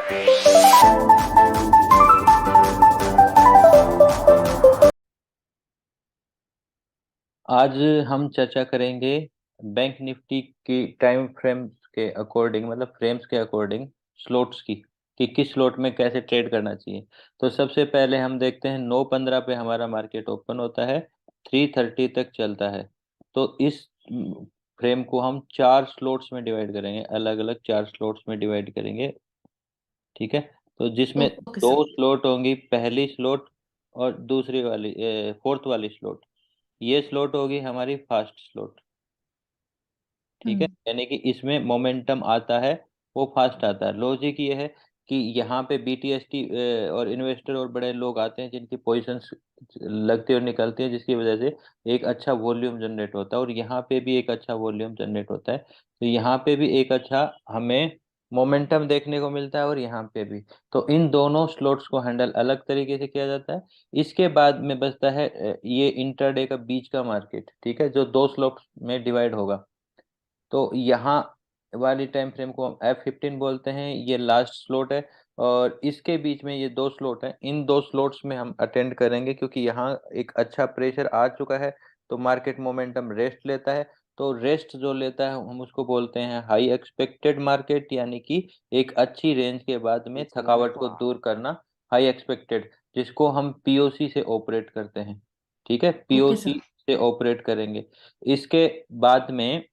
आज हम चर्चा करेंगे बैंक निफ्टी की टाइम फ्रेम्स के अकॉर्डिंग, मतलब फ्रेम्स के अकॉर्डिंग स्लॉट्स की, कि किस स्लॉट में कैसे ट्रेड करना चाहिए। तो सबसे पहले हम देखते हैं 9:15 पे हमारा मार्केट ओपन होता है, 3:30 तक चलता है। तो इस फ्रेम को हम चार स्लॉट्स में डिवाइड करेंगे, अलग अलग चार स्लॉट्स में डिवाइड करेंगे। ठीक है। तो जिसमें ओके दो सर। स्लॉट होंगी, पहली स्लॉट और दूसरी वाली, फोर्थ वाली स्लॉट। ये स्लॉट होगी हमारी फास्ट स्लॉट। ठीक है, हम्म। यानी कि इसमें मोमेंटम आता है, वो फास्ट आता है। लॉजिक ये है कि यहाँ पे बीटीएसटी और इन्वेस्टर और बड़े लोग आते हैं जिनकी पोजीशंस लगती और निकलती हैं, जिसकी वजह से एक अच्छा वॉल्यूम जनरेट होता है, और यहाँ पे भी एक अच्छा वॉल्यूम जनरेट होता है। तो यहाँ पे भी एक अच्छा हमें मोमेंटम देखने को मिलता है, और यहाँ पे भी। तो इन दोनों स्लॉट्स को हैंडल अलग तरीके से किया जाता है। इसके बाद में बचता है ये इंट्राडे का बीच का मार्केट, ठीक है, जो दो स्लॉट्स में डिवाइड होगा। तो यहाँ वाली टाइम फ्रेम को हम F15 बोलते हैं, ये लास्ट स्लॉट है। और इसके बीच में ये दो स्लॉट हैं, इन दो स्लॉट्स में हम अटेंड करेंगे, क्योंकि यहाँ एक अच्छा प्रेशर आ चुका है। तो मार्केट मोमेंटम रेस्ट लेता है। तो रेस्ट जो लेता है हम उसको बोलते हैं हाई एक्सपेक्टेड मार्केट, यानी कि एक अच्छी रेंज के बाद में थकावट को दूर करना, हाई एक्सपेक्टेड, जिसको हम पीओसी से ऑपरेट करते हैं। ठीक है, ओके पीओसी सर। से ऑपरेट करेंगे। इसके बाद में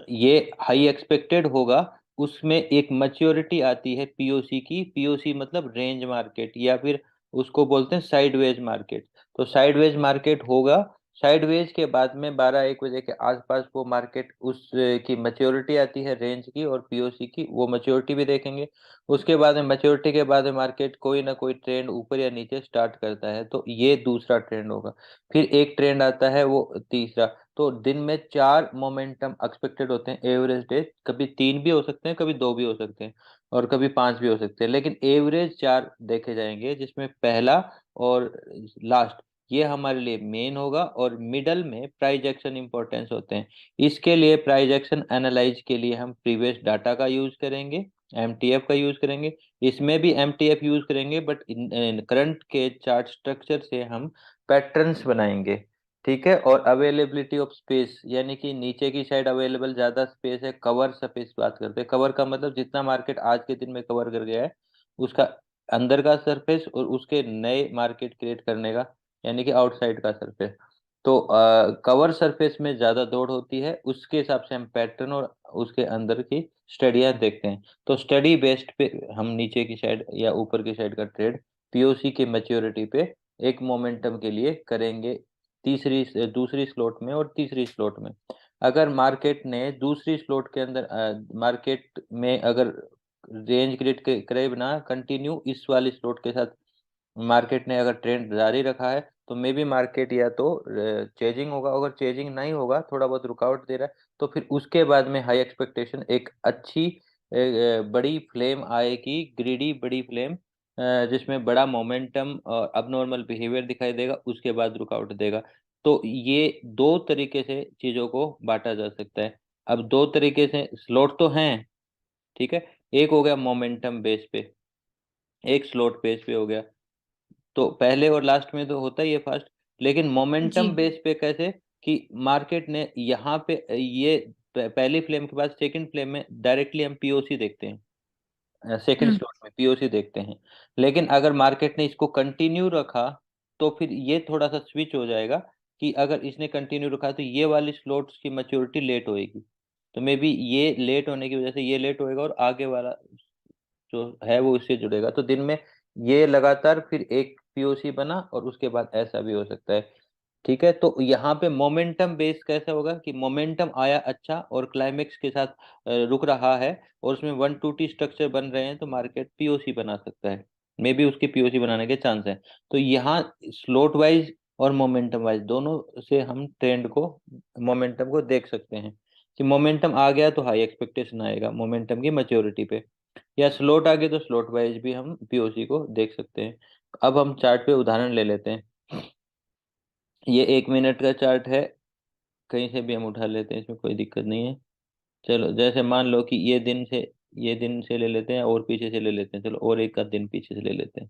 ये हाई एक्सपेक्टेड होगा, उसमें एक मैच्योरिटी आती है पीओसी की। पीओसी मतलब रेंज मार्केट, या फिर उसको बोलते हैं साइडवेज मार्केट। तो साइडवेज मार्केट होगा। साइडवेज के बाद में 12-1 बजे के आसपास वो मार्केट उस की मैच्योरिटी आती है रेंज की और पीओसी की, वो मैच्योरिटी भी देखेंगे। उसके बाद में मैच्योरिटी के बाद में मार्केट कोई ना कोई ट्रेंड ऊपर या नीचे स्टार्ट करता है, तो ये दूसरा ट्रेंड होगा। फिर एक ट्रेंड आता है, वो तीसरा। तो दिन में चार मोमेंटम एक्सपेक्टेड होते हैं एवरेज डेज, कभी तीन भी हो सकते हैं, कभी दो भी हो सकते हैं, और कभी पांच भी हो सकते हैं, लेकिन एवरेज चार देखे जाएंगे, जिसमें पहला और लास्ट ये हमारे लिए मेन होगा। और मिडल में प्राइस एक्शन इंपॉर्टेंस होते हैं। इसके लिए प्राइस एक्शन एनालाइज के लिए हम प्रीवियस डाटा का यूज करेंगे, एमटीएफ का यूज करेंगे। इसमें भी एमटीएफ यूज करेंगे, बट करंट के चार्ट स्ट्रक्चर से हम पैटर्न्स बनाएंगे। ठीक है, और अवेलेबिलिटी ऑफ स्पेस, यानी कि नीचे की साइड अवेलेबल ज्यादा स्पेस है, कवर स्पेस बात करते हैं। कवर का मतलब जितना मार्केट आज के दिन में कवर कर गया है, उसका अंदर का सरफेस और उसके नए मार्केट क्रिएट करने का, यानी कि आउटसाइड का सरफेस। तो कवर सरफेस में ज्यादा दौड़ होती है, उसके हिसाब से हम पैटर्न और उसके अंदर की स्टडियां देखते हैं। तो स्टडी बेस्ड पे हम नीचे की साइड या ऊपर की साइड का ट्रेड पीओसी के मैच्योरिटी पे एक मोमेंटम के लिए करेंगे, तीसरी दूसरी स्लॉट में और तीसरी स्लॉट में। अगर मार्केट ने दूसरी स्लॉट के अंदर मार्केट में अगर रेंज क्रिएट करे बिना कंटिन्यू इस वाली स्लॉट के साथ मार्केट ने अगर ट्रेंड जारी रखा है, तो मे बी मार्केट या तो चेजिंग होगा। अगर चेजिंग नहीं होगा, थोड़ा बहुत रुकावट दे रहा है, तो फिर उसके बाद में हाई एक्सपेक्टेशन एक अच्छी बड़ी फ्लेम आएगी, ग्रीडी बड़ी फ्लेम, जिसमें बड़ा मोमेंटम और अबनॉर्मल बिहेवियर दिखाई देगा, उसके बाद रुकावट देगा। तो ये दो तरीके से चीजों को बांटा जा सकता है। अब दो तरीके से स्लॉट तो हैं, ठीक है। एक हो गया मोमेंटम बेस पे, एक स्लॉट बेस पे हो गया। तो पहले और लास्ट में तो होता ही है फास्ट, लेकिन जी। मोमेंटम बेस पे कैसे, कि मार्केट ने यहाँ पे ये पहली फ्लेम के बाद सेकंड फ्लेम में डायरेक्टली हम पीओसी देखते हैं, सेकंड हम्म। स्लॉट में पीओसी देखते हैं। लेकिन अगर मार्केट ने इसको कंटिन्यू रखा, तो फिर ये थोड़ा सा स्विच हो जाएगा, कि अगर इसने कंटिन्यू रखा तो ये वाली स्लॉट्स की मैच्योरिटी लेट होएगी। तो मे बी ये लेट होने की वजह से ये लेट होएगा, और आगे वाला जो है वो इससे जुड़ेगा। तो दिन में ये लगातार फिर एक पीओसी बना, और उसके बाद ऐसा भी हो सकता है। ठीक है, तो यहाँ पे मोमेंटम बेस कैसा होगा, कि मोमेंटम आया अच्छा और क्लाइमेक्स के साथ रुक रहा है, और उसमें 1-2 स्ट्रक्चर बन रहे हैं, तो मार्केट पीओसी बना सकता है। मे बी उसकी पीओसी बनाने के चांस है। तो यहाँ स्लोट वाइज और मोमेंटम वाइज दोनों से हम ट्रेंड को, मोमेंटम को देख सकते हैं, कि मोमेंटम आ गया तो हाई एक्सपेक्टेशन आएगा मोमेंटम की मैच्योरिटी पे, या स्लोट आ गया तो स्लोट वाइज भी हम पीओसी को देख सकते हैं। अब हम चार्ट पे उदाहरण ले लेते हैं। ये 1 मिनट का चार्ट है, कहीं से भी हम उठा लेते हैं, इसमें कोई दिक्कत नहीं है। चलो, जैसे मान लो कि ये दिन से ये दिन से ले लेते हैं और पीछे से ले लेते हैं, चलो और एक आध दिन पीछे से ले लेते हैं।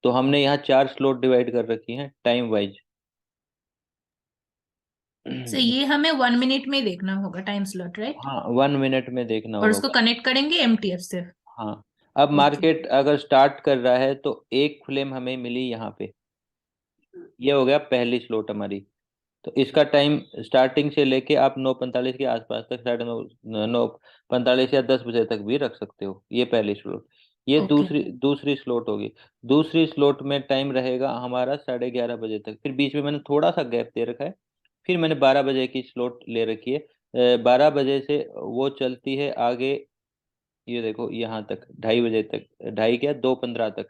तो हमने यहाँ चार स्लॉट डिवाइड कर रखी हैं टाइम वाइज। सो ये हमें 1 मिनट में देखना होगा टाइम स्लॉट, राइट? हाँ 1 मिनट में देखना और होगा। उसको कनेक्ट करेंगे एमटीएफ से। हाँ, अब ओके। मार्केट अगर स्टार्ट कर रहा है तो एक फ्लेम हमें मिली यहाँ पे, ये हो गया पहली स्लॉट हमारी। तो इसका टाइम स्टार्टिंग से लेके आप 9:45 के आसपास तक, 9:30, 9:45 या 10 बजे तक भी रख सकते हो, ये पहली स्लॉट। ये ओके। दूसरी दूसरी स्लॉट होगी। दूसरी स्लॉट में टाइम रहेगा हमारा 11:30 बजे तक, फिर बीच में मैंने थोड़ा सा गैप दे रखा है। फिर मैंने 12 बजे की स्लॉट ले रखी है, 12 बजे से वो चलती है आगे। ये देखो यहाँ तक 2:30 बजे तक, ढाई क्या 2:15 तक।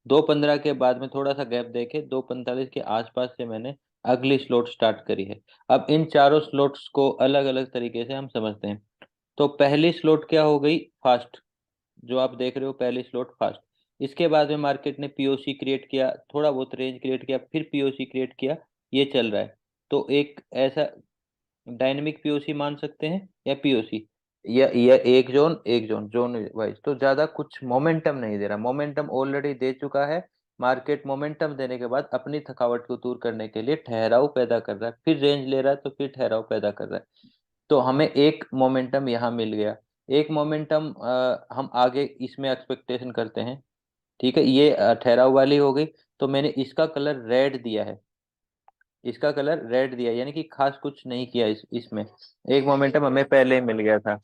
2:15 के बाद में थोड़ा सा गैप देके 2:45 के आसपास से मैंने अगली स्लॉट स्टार्ट करी है। अब इन चारों स्लॉट्स को अलग अलग तरीके से हम समझते हैं। तो पहली स्लॉट क्या हो गई, फास्ट, जो आप देख रहे हो पहली स्लॉट फास्ट। इसके बाद में मार्केट ने पीओसी क्रिएट किया, थोड़ा बहुत रेंज क्रिएट किया, फिर पीओसी क्रिएट किया, ये चल रहा है। तो एक ऐसा डायनेमिक पीओसी मान सकते हैं या पीओसी, या एक जोन एक जोन, जोन वाइज। तो ज्यादा कुछ मोमेंटम नहीं दे रहा, मोमेंटम ऑलरेडी दे चुका है। मार्केट मोमेंटम देने के बाद अपनी थकावट को दूर करने के लिए ठहराव पैदा कर रहा है, फिर रेंज ले रहा है तो फिर ठहराव पैदा कर रहा है। तो हमें एक मोमेंटम यहाँ मिल गया। एक मोमेंटम हम आगे इसमें एक्सपेक्टेशन करते हैं। ठीक है, ये ठहराव वाली हो गई। तो मैंने इसका कलर रेड दिया है, इसका कलर रेड दिया, यानी कि खास कुछ नहीं किया इसमें। एक मोमेंटम हमें पहले ही मिल गया था।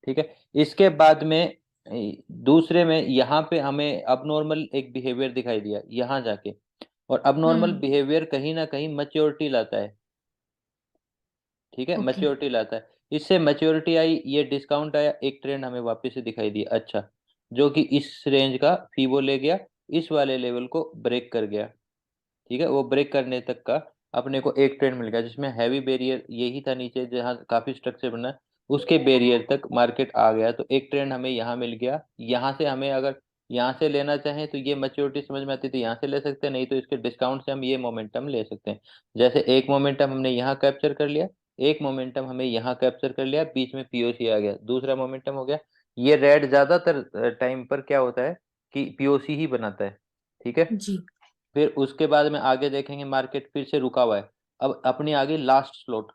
ठीक है, इसके बाद में दूसरे में यहाँ पे हमें अबनॉर्मल एक बिहेवियर दिखाई दिया यहाँ जाके। और अबनॉर्मल हम्म। बिहेवियर कहीं ना कहीं मैच्योरिटी लाता है। ठीक है, ओके। मैच्योरिटी लाता है। इससे मैच्योरिटी आई, ये डिस्काउंट आया, एक ट्रेंड हमें वापस से दिखाई दिया अच्छा, जो कि इस रेंज का फीबो ले गया, इस वाले लेवल को ब्रेक कर गया। ठीक है, वो ब्रेक करने तक का अपने को एक ट्रेंड मिल गया, जिसमें हैवी बैरियर यही था नीचे जहाँ काफी स्ट्रक्चर बना, उसके बैरियर तक मार्केट आ गया। तो एक ट्रेंड हमें यहाँ मिल गया। यहाँ से हमें अगर यहाँ से लेना चाहें तो ये मैच्योरिटी समझ में आती है तो यहाँ से ले सकते हैं, नहीं तो इसके डिस्काउंट से हम ये मोमेंटम ले सकते हैं। जैसे एक मोमेंटम हमने यहाँ कैप्चर कर लिया, एक मोमेंटम हमें यहाँ कैप्चर कर लिया, बीच में पीओसी आ गया, दूसरा मोमेंटम हो गया। ये रेड ज्यादातर टाइम पर क्या होता है कि पीओसी ही बनाता है। ठीक है, जी। फिर उसके बाद में आगे देखेंगे मार्केट फिर से रुका हुआ है। अब अपनी आगे लास्ट स्लॉट।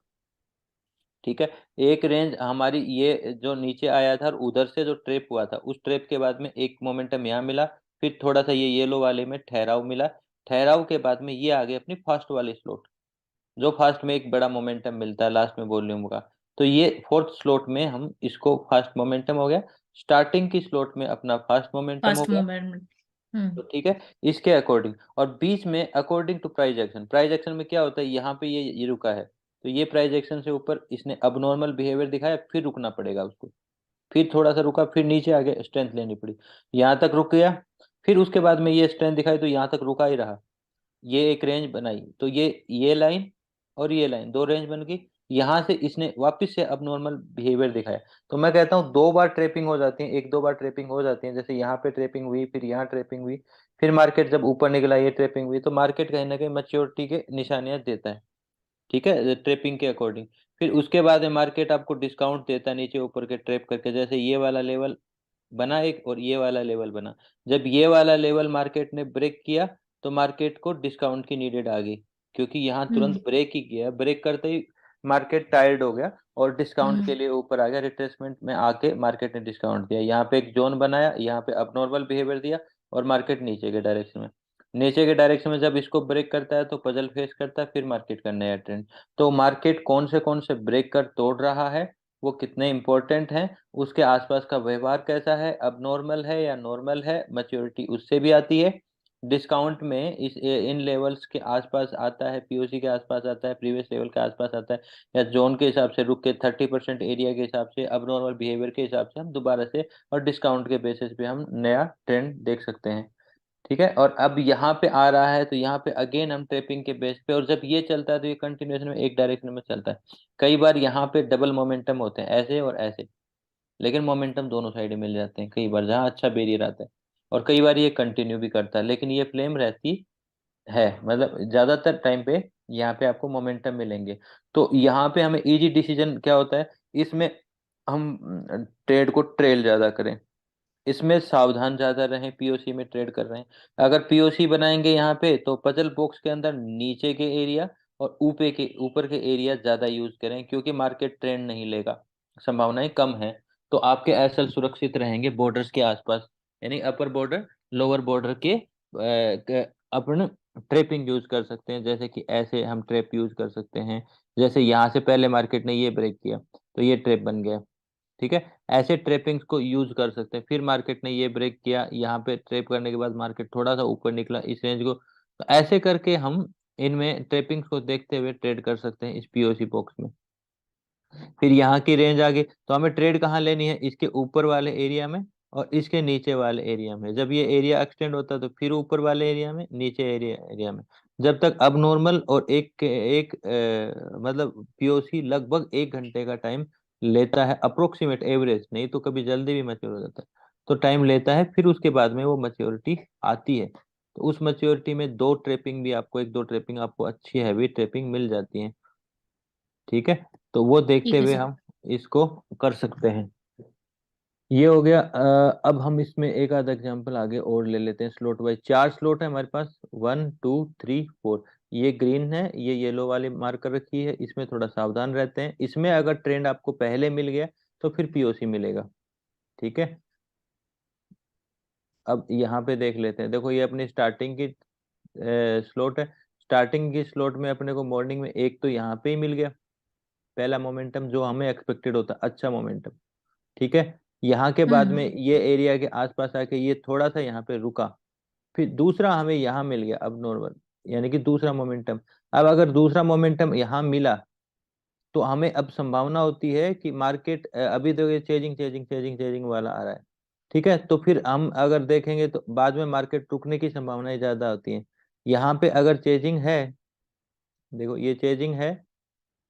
ठीक है, एक रेंज हमारी ये जो नीचे आया था और उधर से जो ट्रेप हुआ था, उस ट्रेप के बाद में एक मोमेंटम यहाँ मिला, फिर थोड़ा सा ये येलो वाले में ठहराव मिला। ठहराव के बाद में ये आ गई अपनी फास्ट वाली स्लॉट, जो फास्ट में एक बड़ा मोमेंटम मिलता है लास्ट में वॉल्यूम का। तो ये फोर्थ स्लॉट में हम इसको फास्ट मोमेंटम हो गया, स्टार्टिंग की स्लॉट में अपना फास्ट मोमेंटम हो फास्ट गया। मूवमेंट। तो हम्म। ठीक है, इसके अकॉर्डिंग। और बीच में according to price action, price action में क्या होता है, यहाँ पे ये रुका है, तो ये प्राइस एक्शन से ऊपर इसने अबनॉर्मल बिहेवियर दिखाया, फिर रुकना पड़ेगा उसको। फिर थोड़ा सा रुका, फिर नीचे आगे स्ट्रेंथ लेनी पड़ी, यहाँ तक रुक गया। फिर उसके बाद में ये स्ट्रेंथ दिखाई तो यहाँ तक रुका ही रहा। ये एक रेंज बनाई, तो ये लाइन और ये लाइन दो रेंज बन गई। यहाँ से इसने वापस से अब नॉर्मल बिहेवियर दिखाया। तो मैं कहता हूँ दो बार ट्रेपिंग हो जाती है, एक दो बार ट्रेपिंग हो जाती है, जैसे यहाँ पे ट्रेपिंग हुई, फिर यहाँ ट्रेपिंग हुई, फिर मार्केट जब ऊपर निकला ये ट्रेपिंग हुई, तो मार्केट कहीं ना कहीं मैच्योरिटी के निशानियां देता है। ठीक है, ट्रेपिंग के अकॉर्डिंग। फिर उसके बाद में मार्केट आपको डिस्काउंट देता है नीचे ऊपर के ट्रेप करके, जैसे ये वाला लेवल बना एक और ये वाला लेवल बना। जब ये वाला लेवल मार्केट ने ब्रेक किया तो मार्केट को डिस्काउंट की नीडेड आ गई, क्योंकि यहाँ तुरंत हम्म। ब्रेक ही किया, ब्रेक करते ही मार्केट टायर्ड हो गया और डिस्काउंट के हम्म। लिए ऊपर आ गया, रिट्रेसमेंट में आके मार्केट ने डिस्काउंट दिया, यहाँ पे एक जोन बनाया, यहाँ पे अबनॉर्मल बिहेवियर दिया, और मार्केट नीचे के डायरेक्शन में, नीचे के डायरेक्शन में जब इसको ब्रेक करता है तो पजल फेस करता है, फिर मार्केट का नया ट्रेंड। तो मार्केट कौन से ब्रेक कर तोड़ रहा है, वो कितने इंपॉर्टेंट हैं, उसके आसपास का व्यवहार कैसा है, अब नॉर्मल है या नॉर्मल है, मैच्योरिटी उससे भी आती है। डिस्काउंट में इस इन लेवल्स के आसपास आता है, पीओसी के आसपास आता है, प्रीवियस लेवल के आसपास आता है, या जोन के हिसाब से रुक के 30% एरिया के हिसाब से, अब नॉर्मल बिहेवियर के हिसाब से हम दोबारा से और डिस्काउंट के बेसिस पे हम नया ट्रेंड देख सकते हैं। ठीक है, और अब यहाँ पे आ रहा है तो यहाँ पे अगेन हम ट्रेपिंग के बेस पे, और जब ये चलता है तो ये कंटिन्यूएशन में एक डायरेक्शन में चलता है। कई बार यहाँ पे डबल मोमेंटम होते हैं, ऐसे और ऐसे, लेकिन मोमेंटम दोनों साइड मिल जाते हैं कई बार जहाँ अच्छा बेरियर आता है। और कई बार ये कंटिन्यू भी करता है, लेकिन ये फ्लेम रहती है, मतलब ज्यादातर टाइम पे यहाँ पे आपको मोमेंटम मिलेंगे। तो यहाँ पे हमें इजी डिसीजन क्या होता है इसमें, हम ट्रेड को ट्रेल ज्यादा करें, इसमें सावधान ज्यादा रहें। पीओसी में ट्रेड कर रहे हैं, अगर पीओसी बनाएंगे यहाँ पे तो पजल बॉक्स के अंदर नीचे के एरिया और ऊपर के एरिया ज्यादा यूज करें, क्योंकि मार्केट ट्रेंड नहीं लेगा, संभावनाएं कम है। तो आपके एसएल सुरक्षित रहेंगे बॉर्डर्स के आसपास, यानी अपर बॉर्डर लोअर बॉर्डर के अपन ट्रेपिंग यूज कर सकते हैं। जैसे कि ऐसे हम ट्रेप यूज कर सकते हैं, जैसे यहाँ से पहले मार्केट ने ये ब्रेक किया तो ये ट्रेप बन गया, ठीक है। ऐसे ट्रेपिंग्स को यूज कर सकते हैं। फिर मार्केट ने ये ब्रेक किया, यहाँ पे ट्रेप करने के बाद मार्केट थोड़ा सा ऊपर निकला इस रेंज को, तो ऐसे करके हम इनमें ट्रेपिंग्स को देखते हुए ट्रेड कर सकते हैं इस पीओसी बॉक्स में। फिर यहाँ की रेंज आ गई तो हमें ट्रेड कहाँ लेनी है, इसके ऊपर वाले एरिया में और इसके नीचे वाले एरिया में। जब ये एरिया एक्सटेंड होता है तो फिर ऊपर वाले एरिया में, नीचे एरिया एरिया में। जब तक अब नॉर्मल और मतलब पीओसी लगभग 1 घंटे का टाइम लेता है, अप्रोक्सीमेट एवरेज, नहीं तो कभी जल्दी भी मैच्योर हो जाता है, तो टाइम लेता है। फिर उसके बाद में वो मैच्योरिटी आती है, तो उस मैच्योरिटी में दो ट्रेपिंग भी आपको, एक दो ट्रेपिंग आपको अच्छी हैवी ट्रेपिंग मिल जाती है, ठीक है। तो वो देखते ठीक है हुए सर। हम इसको कर सकते हैं। ये हो गया। अब हम इसमें एक आधा एग्जांपल आगे और ले लेते हैं। स्लॉट वाइज 4 स्लॉट है हमारे पास, 1 2 3 4। ये ग्रीन है, ये येलो वाली मार्कर रखी है, इसमें थोड़ा सावधान रहते हैं। इसमें अगर ट्रेंड आपको पहले मिल गया तो फिर पीओसी मिलेगा, ठीक है। अब यहाँ पे देख लेते हैं, देखो ये अपनी स्टार्टिंग की स्लॉट है। स्टार्टिंग की स्लॉट में अपने को मॉर्निंग में एक तो यहाँ पे ही मिल गया, पहला मोमेंटम जो हमें एक्सपेक्टेड होता, अच्छा मोमेंटम, ठीक है। यहाँ के बाद में हम्म। ये एरिया के आसपास आके ये थोड़ा सा यहाँ पे रुका, फिर दूसरा हमें यहाँ मिल गया अब नॉर्मल, यानी कि दूसरा मोमेंटम। अब अगर दूसरा मोमेंटम यहाँ मिला तो हमें अब संभावना होती है कि मार्केट अभी तो ये चेजिंग चेजिंग चेजिंग चेजिंग वाला आ रहा है, ठीक है। तो फिर हम अगर देखेंगे तो बाद में मार्केट रुकने की संभावनाएं ज्यादा होती हैं। यहाँ पे अगर चेजिंग है, देखो ये चेजिंग है,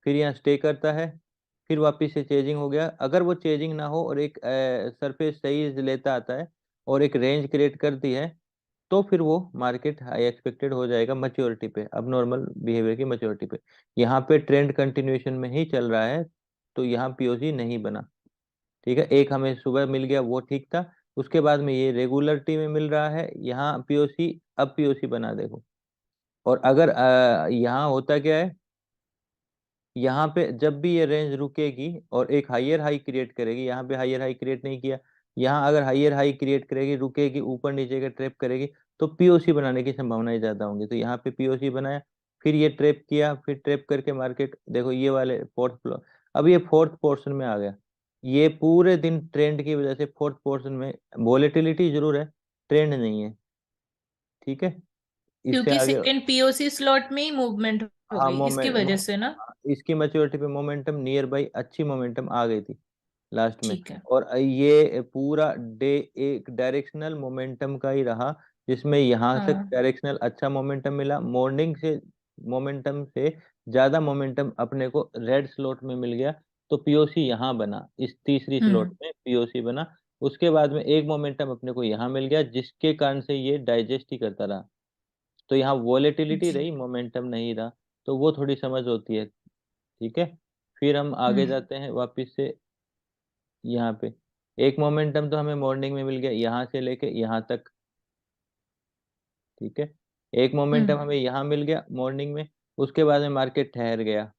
फिर यहाँ स्टे करता है, फिर वापस से चेजिंग हो गया। अगर वो चेजिंग ना हो और एक सरफेस सही लेता आता है और एक रेंज क्रिएट करती है, तो फिर वो मार्केट हाई एक्सपेक्टेड हो जाएगा मैच्योरिटी पे, अब नॉर्मल बिहेवियर की मैच्योरिटी पे। यहाँ पे ट्रेंड कंटिन्यूएशन में ही चल रहा है, तो यहाँ पीओसी नहीं बना, ठीक है। एक हमें सुबह मिल गया वो ठीक था, उसके बाद में ये रेगुलरिटी में मिल रहा है, यहाँ पीओसी, अब पीओसी बना देखो। और अगर यहाँ होता क्या है, यहाँ पे जब भी ये रेंज रुकेगी और एक हायर हाई क्रिएट करेगी, यहाँ पे हायर हाई क्रिएट नहीं किया, यहाँ अगर हायर हाई क्रिएट करेगी, रुकेगी, ऊपर नीचे का ट्रैप करेगी, तो पीओसी बनाने की संभावनाएं ज्यादा होंगी। तो यहाँ पे पीओसी बनाया, फिर ये ट्रैप किया, फिर ट्रैप करके मार्केट देखो ये वाले फोर्थ फ्लोर, अब ये फोर्थ पोर्शन में आ गया। ये पूरे दिन ट्रेंड की वजह से फोर्थ पोर्शन में वॉलेटिलिटी जरूर है, ट्रेंड नहीं है, ठीक है। इससे क्योंकि आगे सेकंड पीओसी स्लॉट में ही मूवमेंट हो हाँ गई इसकी मोमेंट, वजह से ना। इसकी मैच्योरिटी पे मोमेंटम नियर बाई अच्छी मोमेंटम आ गई थी लास्ट में। ठीक है। और ये पूरा डे एक डायरेक्शनल मोमेंटम का ही रहा, जिसमें यहाँ तक हाँ। डायरेक्शनल अच्छा मोमेंटम मिला। मॉर्निंग से मोमेंटम से ज्यादा मोमेंटम अपने को रेड स्लॉट में मिल गया, तो पीओसी यहाँ बना, इस तीसरी स्लॉट हम्म। में पीओसी बना। उसके बाद में एक मोमेंटम अपने को यहाँ मिल गया, जिसके कारण से ये डाइजेस्ट ही करता रहा, तो यहाँ वॉलेटिलिटी जी। रही, मोमेंटम नहीं रहा। तो वो थोड़ी समझ होती है, ठीक है। फिर हम आगे हम्म। जाते हैं वापस से यहाँ पे। एक मोमेंटम तो हमें मॉर्निंग में मिल गया यहाँ से लेके यहाँ तक, ठीक है। एक मोमेंटम हम्म। हमें यहाँ मिल गया मॉर्निंग में, उसके बाद में मार्केट ठहर गया,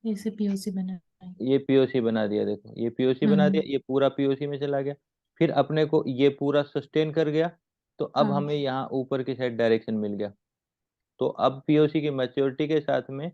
ऐसे पीओसी बना है। ये पीओसी बना दिया, देखो ये पीओसी बना दिया, हम्म। ये पूरा पीओसी में चला गया। फिर अपने को ये पूरा सस्टेन कर गया, तो अब हाँ। हमें यहाँ ऊपर की साइड डायरेक्शन मिल गया। तो अब पीओसी की मैच्योरिटी के साथ में,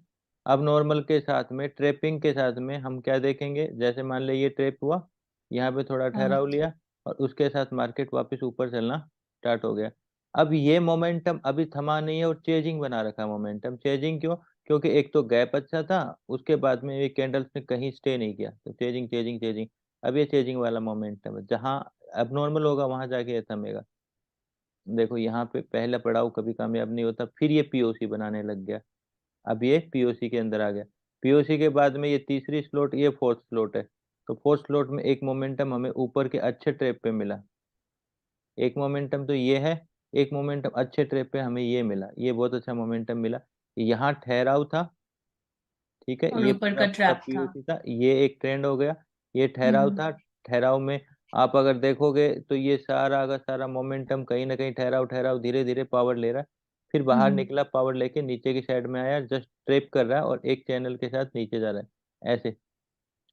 अब नॉर्मल के साथ में, ट्रेपिंग के साथ में हम क्या देखेंगे, जैसे मान ले ये ट्रेप हुआ, यहाँ पे थोड़ा हाँ। ठहराव लिया और उसके साथ मार्केट वापस ऊपर चलना स्टार्ट हो गया। अब ये मोमेंटम अभी थमा नहीं है और चेजिंग बना रखा है मोमेंटम। चेजिंग क्यों? क्योंकि एक तो गैप अच्छा था, उसके बाद में ये कैंडल्स ने कहीं स्टे नहीं किया, तो चेजिंग चेजिंग चेजिंग। अब ये चेजिंग वाला मोमेंटम है, जहाँ अब नॉर्मल होगा वहां जाके ये थमेगा। देखो यहाँ पे पहला पड़ाव कभी कामयाब नहीं होता, फिर ये पीओसी बनाने लग गया, अब ये पीओसी के अंदर आ गया। पीओसी के बाद में ये तीसरी स्लॉट, ये फोर्थ स्लॉट है। तो फोर्थ स्लॉट में एक मोमेंटम हमें ऊपर के अच्छे ट्रेप पे मिला, एक मोमेंटम तो ये है, एक मोमेंटम अच्छे ट्रेप पे हमें ये मिला, ये बहुत अच्छा मोमेंटम मिला। यहाँ ठहराव था, ठीक है, और ये ऊपर पूरा का पूरा ट्रैप था। पीओसी था, ये एक ट्रेंड हो गया। ये ठहराव था। ठहराव में आप अगर देखोगे तो ये सारा का सारा मोमेंटम कहीं ना कहीं ठहराव ठहराव धीरे धीरे पावर ले रहा है, फिर बाहर हम्म निकला, पावर लेके नीचे की साइड में आया, जस्ट ट्रेप कर रहा है और एक चैनल के साथ नीचे जा रहा है ऐसे।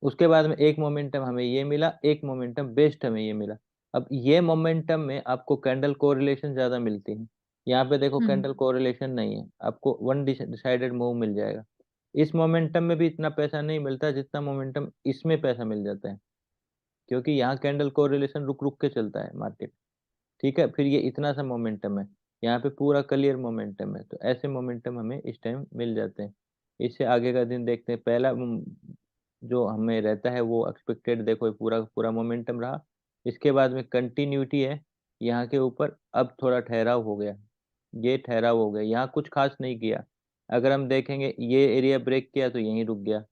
उसके बाद में एक मोमेंटम हमें ये मिला, एक मोमेंटम बेस्ड हमें ये मिला। अब ये मोमेंटम में आपको कैंडल कोरिलेशन ज्यादा मिलती है। यहाँ पे देखो कैंडल हम्म कोरिलेशन नहीं है, आपको वन डिसाइडेड मूव मिल जाएगा। इस मोमेंटम में भी इतना पैसा नहीं मिलता जितना मोमेंटम इसमें पैसा मिल जाता है, क्योंकि यहाँ कैंडल कोरिलेशन रुक रुक के चलता है मार्केट। ठीक है, फिर ये इतना सा मोमेंटम है, यहाँ पे पूरा क्लियर मोमेंटम है, तो ऐसे मोमेंटम हमें इस टाइम मिल जाते हैं। इससे आगे का दिन देखते हैं। पहला जो हमें रहता है वो एक्सपेक्टेड, देखो ये पूरा पूरा मोमेंटम रहा। इसके बाद में कंटिन्यूटी है यहाँ के ऊपर, अब थोड़ा ठहराव हो गया। ये ठहराव हो गया, यहाँ कुछ खास नहीं किया। अगर हम देखेंगे ये एरिया ब्रेक किया तो यहीं रुक गया,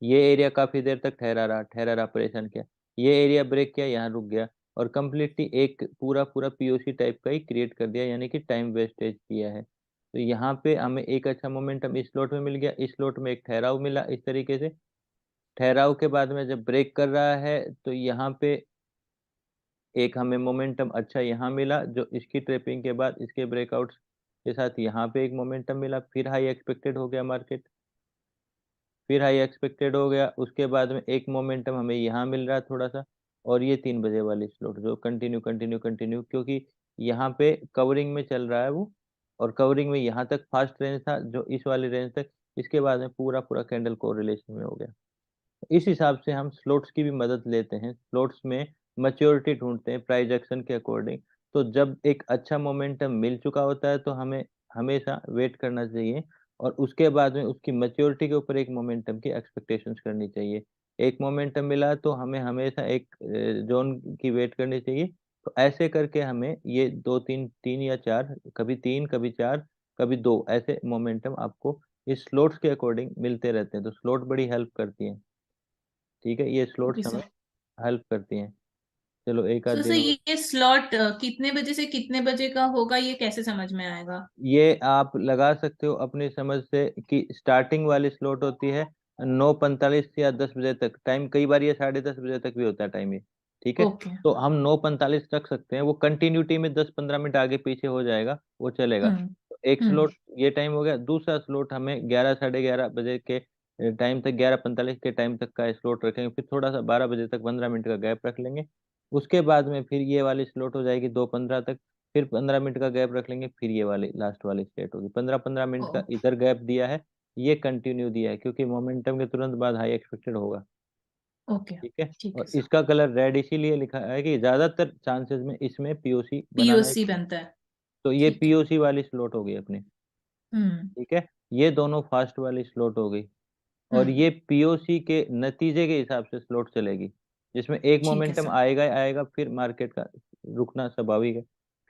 ये एरिया काफी देर तक ठहरा रहा, परेशान किया। ये एरिया ब्रेक किया, यहाँ रुक गया, और कम्प्लीटली एक पूरा पूरा पीओसी टाइप का ही क्रिएट कर दिया, यानी कि टाइम वेस्टेज किया है। तो यहाँ पे हमें एक अच्छा मोमेंटम इस स्लॉट में मिल गया, इस स्लॉट में एक ठहराव मिला इस तरीके से। ठहराव के बाद में जब ब्रेक कर रहा है तो यहाँ पे एक हमें मोमेंटम अच्छा यहाँ मिला, जो इसकी ट्रेपिंग के बाद इसके ब्रेकआउट्स के साथ यहाँ पे एक मोमेंटम मिला, फिर हाई एक्सपेक्टेड हो गया मार्केट, फिर हाई एक्सपेक्टेड हो गया। उसके बाद में एक मोमेंटम हमें यहाँ मिल रहा है थोड़ा सा, और ये 3 बजे वाली स्लॉट जो कंटिन्यू कंटिन्यू कंटिन्यू, क्योंकि यहाँ पे कवरिंग में चल रहा है वो, और कवरिंग में यहाँ तक फास्ट रेंज था जो इस वाली रेंज तक। इसके बाद में पूरा पूरा कैंडल कोरिलेशन में हो गया। इस हिसाब से हम स्लॉट्स की भी मदद लेते हैं, स्लॉट्स में मैच्योरिटी ढूंढते हैं प्राइस एक्शन के अकॉर्डिंग। तो जब एक अच्छा मोमेंटम मिल चुका होता है तो हमें हमेशा वेट करना चाहिए, और उसके बाद में उसकी मैच्योरिटी के ऊपर एक मोमेंटम की एक्सपेक्टेशंस करनी चाहिए। एक मोमेंटम मिला तो हमें हमेशा एक जोन की वेट करनी चाहिए। तो ऐसे करके हमें ये दो तीन, तीन या चार, कभी तीन कभी चार कभी दो, ऐसे मोमेंटम आपको इस स्लॉट्स के अकॉर्डिंग मिलते रहते हैं। तो स्लॉट बड़ी हेल्प करती हैं। ठीक है, ये ओके स्लॉट्स हमें सर। हेल्प करती हैं। चलो एक आध सो सर दिन और। ये स्लॉट कितने बजे से कितने बजे का होगा, ये कैसे समझ में आएगा? ये आप लगा सकते हो अपनी समझ से कि स्टार्टिंग वाली स्लॉट होती है 9:45 या 10 बजे तक टाइम, कई बार ये 10:30 बजे तक भी होता है टाइम ये। ठीक है, ओके। तो हम 9:45 रख सकते हैं, वो कंटिन्यूटी में 10-15 मिनट आगे पीछे हो जाएगा, वो चलेगा। हम्म तो एक हम्म स्लॉट ये टाइम हो गया। दूसरा स्लॉट हमें 11, 11:30 बजे के टाइम तक, 11:45 के टाइम तक का स्लॉट रखेंगे, फिर थोड़ा सा 12 बजे तक 15 मिनट का गैप रख लेंगे। उसके बाद में फिर ये वाली स्लॉट हो जाएगी 2:15 तक, फिर 15 मिनट का गैप रख लेंगे, फिर ये वाली लास्ट वाली स्टेट होगी। 15-15 मिनट का ओके इधर गैप दिया है, ये कंटिन्यू दिया है, क्योंकि मोमेंटम के तुरंत बाद हाई एक्सपेक्टेड होगा। ओके। ठीक है, ठीक है और सर। इसका कलर रेड इसीलिए लिखा है कि ज्यादातर चांसेस में इसमें पीओसी बनाना है। पीओसी बनता है। तो ये ठीक है। पीओसी वाली स्लॉट हो गई अपनी। हम्म ठीक है, ये दोनों फास्ट वाली स्लॉट हो गई, और हम्म ये पीओसी के नतीजे के हिसाब से स्लॉट चलेगी, जिसमें एक ठीक है मोमेंटम सर। आएगा ही आएगा, फिर मार्केट का रुकना स्वाभाविक है।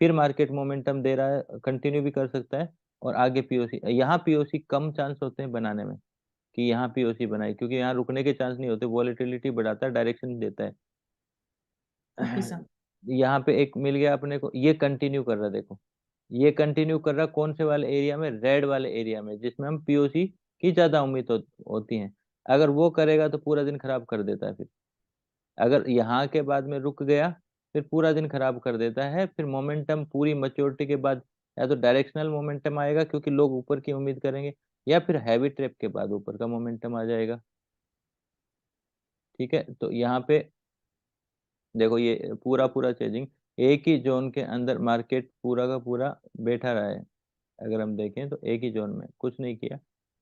फिर मार्केट मोमेंटम दे रहा है, कंटिन्यू भी कर सकता है, और आगे पीओसी, यहाँ पीओसी कम चांस होते हैं बनाने में, कि यहाँ पीओसी बनाए, क्योंकि यहाँ रुकने के चांस नहीं होते, वॉलेटिलिटी बढ़ाता है, डायरेक्शन देता है। Okay sir. यहाँ पे एक मिल गया अपने को, ये कंटिन्यू कर रहा है, देखो ये कंटिन्यू कर रहा है कौन से वाले एरिया में, रेड वाले एरिया में, जिसमें हम पीओसी की ज्यादा उम्मीद होती है। अगर वो करेगा तो पूरा दिन खराब कर देता है फिर। अगर यहाँ के बाद में रुक गया, फिर पूरा दिन खराब कर देता है। फिर मोमेंटम पूरी मैच्योरिटी के बाद या तो डायरेक्शनल मोमेंटम आएगा, क्योंकि लोग ऊपर की उम्मीद करेंगे, या फिर हैवी ट्रैप के बाद ऊपर का मोमेंटम आ जाएगा। ठीक है, तो यहाँ पे देखो ये पूरा पूरा चेजिंग, एक ही जोन के अंदर मार्केट पूरा का पूरा बैठा रहा है। अगर हम देखें तो एक ही जोन में कुछ नहीं किया,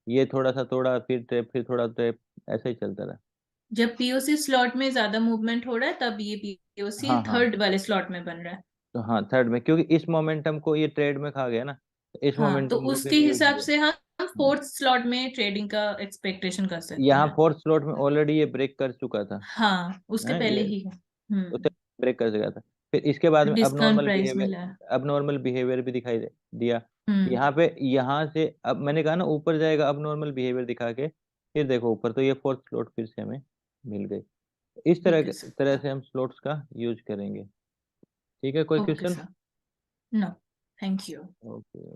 ये थोड़ा सा तोड़ा, फिर ट्रैप, फिर थोड़ा ट्रैप, ऐसा ही चलता रहा। जब पीओसी स्लॉट में ज्यादा मूवमेंट हो रहा है तब ये पीओसी हाँ हाँ, थर्ड वाले स्लॉट में बन रहा है। तो हाँ थर्ड में, क्योंकि इस मोमेंटम को ये ट्रेड में खा गया ना, तो इस हाँ, तो मोमेंटम को उसके फिर यूज हिसाब किया। से हम फोर्थ स्लॉट में ट्रेडिंग का एक्सपेक्टेशन कर सकते यहाँ हैं। फोर्थ स्लॉट में ऑलरेडी ये ब्रेक कर चुका था। हाँ, उसके है पहले ये, ही है। उसे ब्रेक कर चुका था। फिर इसके बाद में अब डिस्काउंट नॉर्मल प्राइस बिहेवियर, मिला है। अब नॉर्मल बिहेवियर भी दिखाई दिया। हम्म यहाँ पे, यहाँ से अब मैंने कहा ना ऊपर जाएगा, अब नॉर्मल बिहेवियर दिखा के फिर देखो ऊपर, तो ये फोर्थ स्लॉट फिर से हमें मिल गई। इस तरह ठीक है तरह सर। से हम स्लॉट्स का यूज करेंगे। ठीक है, कोई okay question? Sir. No, thank you. Okay.